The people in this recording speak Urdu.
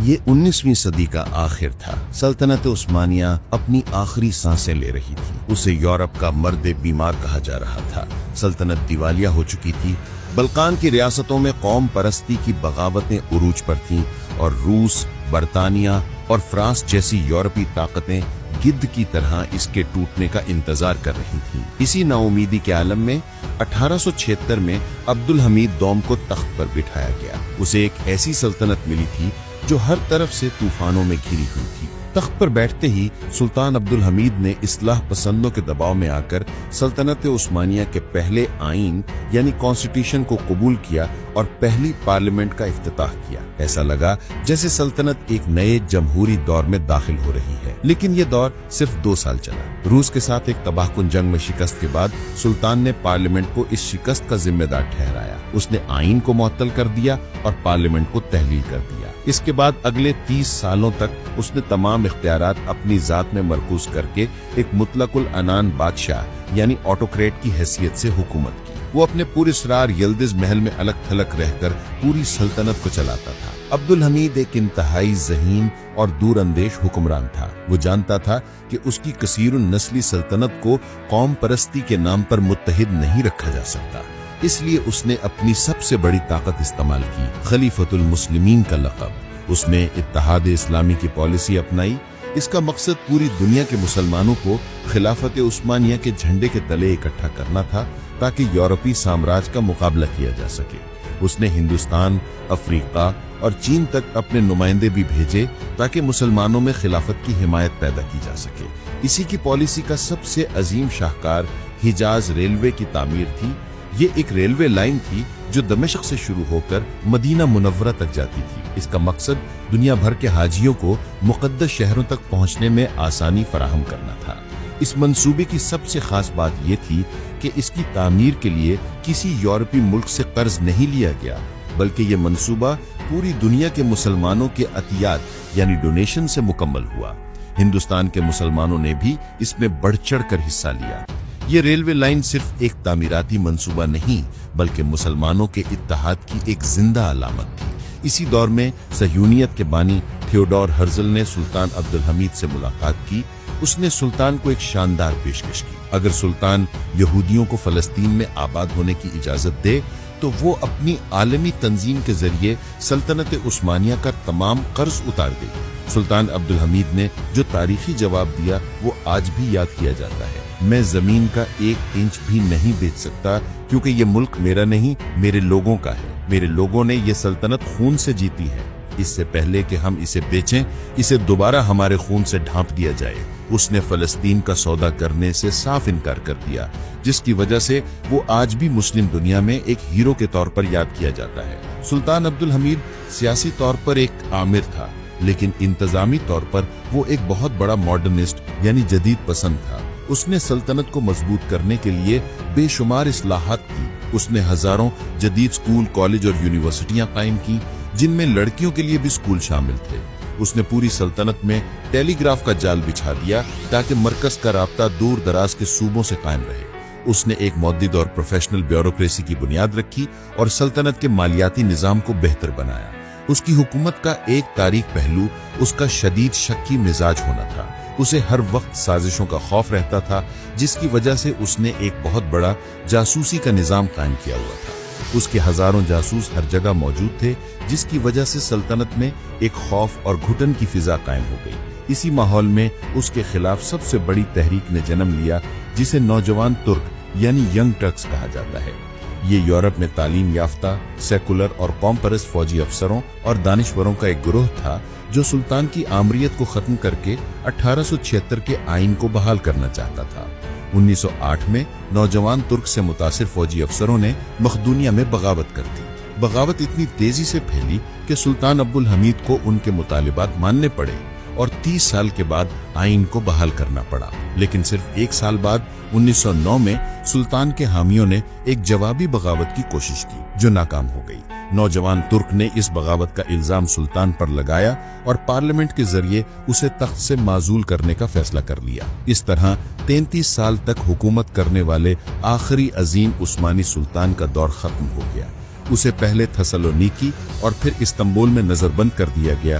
یہ 19ویں صدی کا آخر تھا۔ سلطنت عثمانیہ اپنی آخری سانسیں لے رہی تھی۔ اسے یورپ کا مرد بیمار کہا جا رہا تھا۔ سلطنت دیوالیہ ہو چکی تھی۔ بلقان کی ریاستوں میں قوم پرستی کی بغاوتیں عروج پر تھیں اور روس، برطانیہ اور فرانس جیسی یورپی طاقتیں گدھ کی طرح اس کے ٹوٹنے کا انتظار کر رہی تھیں۔ اسی نا امیدی کے عالم میں 1876 میں عبد الحمید دوم کو تخت پر بٹھایا گیا۔ اسے ایک ایسی سلطنت ملی تھی جو ہر طرف سے طوفانوں میں گھری ہوئی تھی۔ تخت پر بیٹھتے ہی سلطان عبد الحمید نے اصلاح پسندوں کے دباؤ میں آ کر سلطنت عثمانیہ کے پہلے آئین یعنی کانسٹیٹیوشن کو قبول کیا اور پہلی پارلیمنٹ کا افتتاح کیا۔ ایسا لگا جیسے سلطنت ایک نئے جمہوری دور میں داخل ہو رہی ہے، لیکن یہ دور صرف 2 سال چلا۔ روس کے ساتھ ایک تباہ کن جنگ میں شکست کے بعد سلطان نے پارلیمنٹ کو اس شکست کا ذمہ دار ٹھہرایا۔ اس نے آئین کو معطل کر دیا اور پارلیمنٹ کو تحلیل کر دیا۔ اس کے بعد اگلے 30 سالوں تک اس نے تمام اختیارات اپنی ذات میں مرکوز کر کے ایک مطلق العنان بادشاہ یعنی آٹوکریٹ کی حیثیت سے حکومت کی۔ وہ اپنے پورے اسرار یلدز محل میں الگ تھلگ رہ کر پوری سلطنت کو چلاتا تھا۔ عبد الحمید ایک انتہائی ذہین اور دور اندیش حکمران تھا۔ وہ جانتا تھا کہ اس کی کثیر النسلی سلطنت کو قوم پرستی کے نام پر متحد نہیں رکھا جا سکتا، اس لیے اس نے اپنی سب سے بڑی طاقت استعمال کی، خلیفۃ المسلمین کا لقب۔ اس نے اتحاد اسلامی کی پالیسی اپنائی۔ اس کا مقصد پوری دنیا کے مسلمانوں کو خلافت عثمانیہ کے جھنڈے کے تلے اکٹھا کرنا تھا تاکہ یورپی سامراج کا مقابلہ کیا جا سکے۔ اس نے ہندوستان، افریقہ اور چین تک اپنے نمائندے بھی بھیجے تاکہ مسلمانوں میں خلافت کی حمایت پیدا کی جا سکے۔ اسی کی پالیسی کا سب سے عظیم شاہکار حجاز ریلوے کی تعمیر تھی۔ یہ ایک ریلوے لائن تھی جو دمشق سے شروع ہو کر مدینہ منورہ تک جاتی تھی۔ اس کا مقصد دنیا بھر کے حاجیوں کو مقدس شہروں تک پہنچنے میں آسانی فراہم کرنا تھا۔ اس منصوبے کی سب سے خاص بات یہ تھی کہ اس کی تعمیر کے لیے کسی یورپی ملک سے قرض نہیں لیا گیا، بلکہ یہ منصوبہ پوری دنیا کے مسلمانوں کے عطیات یعنی ڈونیشن سے مکمل ہوا۔ ہندوستان کے مسلمانوں نے بھی اس میں بڑھ چڑھ کر حصہ لیا۔ یہ ریلوے لائن صرف ایک تعمیراتی منصوبہ نہیں بلکہ مسلمانوں کے اتحاد کی ایک زندہ علامت تھی۔ اسی دور میں صہیونیت کے بانی تھیوڈور ہرزل نے سلطان عبد الحمید سے ملاقات کی۔ اس نے سلطان کو ایک شاندار پیشکش کی۔ اگر سلطان یہودیوں کو فلسطین میں آباد ہونے کی اجازت دے تو وہ اپنی عالمی تنظیم کے ذریعے سلطنت عثمانیہ کا تمام قرض اتار دے گی۔ سلطان عبد الحمید نے جو تاریخی جواب دیا وہ آج بھی یاد کیا جاتا ہے: میں زمین کا 1 انچ بھی نہیں بیچ سکتا کیونکہ یہ ملک میرا نہیں، میرے لوگوں کا ہے۔ میرے لوگوں نے یہ سلطنت خون سے جیتی ہے۔ اس سے پہلے کہ ہم اسے بیچیں، اسے دوبارہ ہمارے خون سے ڈھانپ دیا جائے۔ اس نے فلسطین کا سودا کرنے سے صاف انکار کر دیا، جس کی وجہ سے وہ آج بھی مسلم دنیا میں ایک ہیرو کے طور پر یاد کیا جاتا ہے۔ سلطان عبد الحمید سیاسی طور پر ایک آمر تھا، لیکن انتظامی طور پر وہ ایک بہت بڑا ماڈرنسٹ یعنی جدید پسند تھا۔ اس نے سلطنت کو مضبوط کرنے کے لیے بے شمار اصلاحات کی۔ اس نے ہزاروں جدید سکول، کالج اور یونیورسٹیاں قائم کی جن میں لڑکیوں کے لیے بھی سکول شامل تھے۔ اس نے پوری سلطنت میں ٹیلی گراف کا جال بچھا دیا تاکہ مرکز کا رابطہ دور دراز کے صوبوں سے قائم رہے۔ اس نے ایک مؤدد اور پروفیشنل بیوروکریسی کی بنیاد رکھی اور سلطنت کے مالیاتی نظام کو بہتر بنایا۔ اس کی حکومت کا ایک تاریک پہلو اس کا شدید شکی مزاج ہونا تھا۔ اسے ہر وقت سازشوں کا خوف رہتا تھا، جس کی وجہ سے اس نے ایک بہت بڑا جاسوسی کا نظام قائم کیا ہوا تھا۔ اس کے ہزاروں جاسوس ہر جگہ موجود تھے، جس کی وجہ سے سلطنت میں ایک خوف اور گھٹن کی فضا قائم ہو گئی۔ اسی ماحول میں اس کے خلاف سب سے بڑی تحریک نے جنم لیا، جسے نوجوان ترک یعنی ینگ ٹرکس کہا جاتا ہے۔ یہ یورپ میں تعلیم یافتہ، سیکولر اور قوم پرست فوجی افسروں اور دانشوروں کا ایک گروہ تھا جو سلطان کی آمریت کو ختم کر کے 1876 کے آئین کو بحال کرنا چاہتا تھا۔ 1908 میں نوجوان ترک سے متاثر فوجی افسروں نے مقدونیہ میں بغاوت کر دی۔ بغاوت اتنی تیزی سے پھیلی کہ سلطان عبد الحمید کو ان کے مطالبات ماننے پڑے اور 30 سال کے بعد آئین کو بحال کرنا پڑا۔ لیکن صرف 1 سال بعد 1909 میں سلطان کے حامیوں نے ایک جوابی بغاوت کی کوشش کی جو ناکام ہو گئی۔ نوجوان ترک نے اس بغاوت کا الزام سلطان پر لگایا اور پارلیمنٹ کے ذریعے اسے تخت سے معزول کرنے کا فیصلہ کر لیا۔ اس طرح 33 سال تک حکومت کرنے والے آخری عظیم عثمانی سلطان کا دور ختم ہو گیا۔ اسے پہلے تھسلونیکی اور پھر استنبول میں نظر بند کر دیا گیا